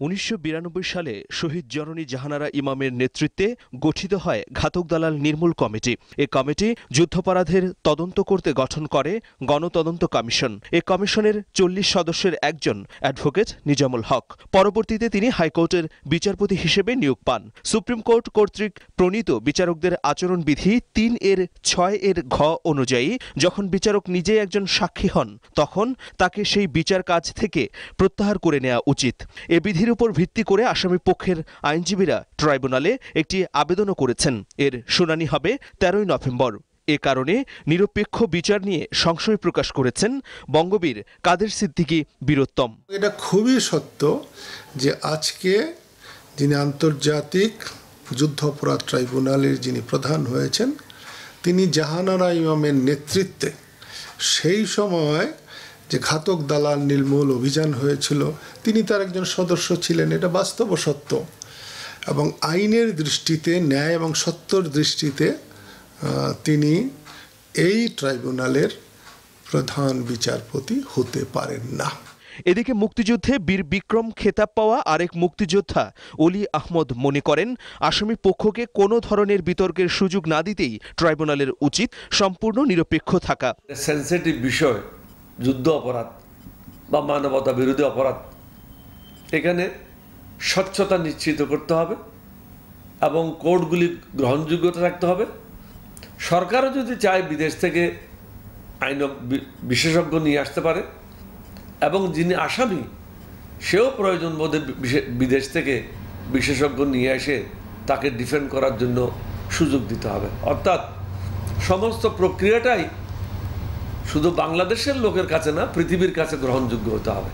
1992 সালে শহীদ জননী জাহানারা ইমামের নেতৃত্বে গঠিত হয় ঘাতক দালাল নির্মূল কমিটি। এ কমিটি যুদ্ধাপরাধের তদন্ত করতে গঠন করে গণতদন্ত কমিশন। এ কমিশনের 40 সদস্যের একজন অ্যাডভোকেট নিজামুল হক। পরবর্তীতে তিনি হাইকোর্টের বিচারপতি হিসেবে নিয়োগ পান। সুপ্রিম কোর্ট কর্তৃক প্রণীত বিচারকদের আচরণবিধি 3-6 ঘ অনুযায়ী যখন বিচারক নিজে একজন সাক্ষী হন, তখন তাকে সেই বিচার কাজ থেকে প্রত্যাহার করে নেওয়া উচিত। এ বিধির উপর ভিত্তি করে আসামি পক্ষের আইনজীবীরা ট্রাইব্যুনালে একটি আবেদনও করেছেন। এর শুনানি হবে 13 নভেম্বর। এ কারণে নিরপেক্ষ বিচার নিয়ে সংশয় প্রকাশ করেছেন বঙ্গবীর কাদের সিদ্দিকী বীরোত্তম। এটা খুবই সত্য যে আজকে যিনি আন্তর্জাতিক যুদ্ধ অপরাধ ট্রাইব্যুনালের যিনি প্রধান হয়েছেন, তিনি জাহানারা ইমামের নেতৃত্বে সেই সময় যে ঘাতক দালাল নির্মূল অভিযান হয়েছিল, তিনি তার একজন সদস্য ছিলেন। এটা বাস্তব সত্য এবং আইনের দৃষ্টিতে, ন্যায় এবং সত্যর দৃষ্টিতে তিনি এই ট্রাইব্যুনালের প্রধান বিচারপতি হতে পারেন না। এদিকে মুক্তিযুদ্ধে বীর বিক্রম খেতাব পাওয়া আরেক মুক্তিযোদ্ধা অলি আহমদ মনে করেন, আসামি পক্ষকে কোনো ধরনের বিতর্কের সুযোগ না দিতেই ট্রাইব্যুনালের উচিত সম্পূর্ণ নিরপেক্ষ থাকা। সেনসিটিভ বিষয় যুদ্ধ অপরাধ বা মানবতা বিরোধী অপরাধ, এখানে স্বচ্ছতা নিশ্চিত করতে হবে এবং কোর্টগুলি গ্রহণযোগ্যতা রাখতে হবে। সরকারও যদি চায় বিদেশ থেকে আইন বিশেষজ্ঞ নিয়ে আসতে পারে এবং যিনি আসামি সেও প্রয়োজন বোধে বিদেশ থেকে বিশেষজ্ঞ নিয়ে এসে তাকে ডিফেন্ড করার জন্য সুযোগ দিতে হবে। অর্থাৎ সমস্ত প্রক্রিয়াটাই শুধু বাংলাদেশের লোকের কাছে না, পৃথিবীর কাছে গ্রহণযোগ্য হতে হবে।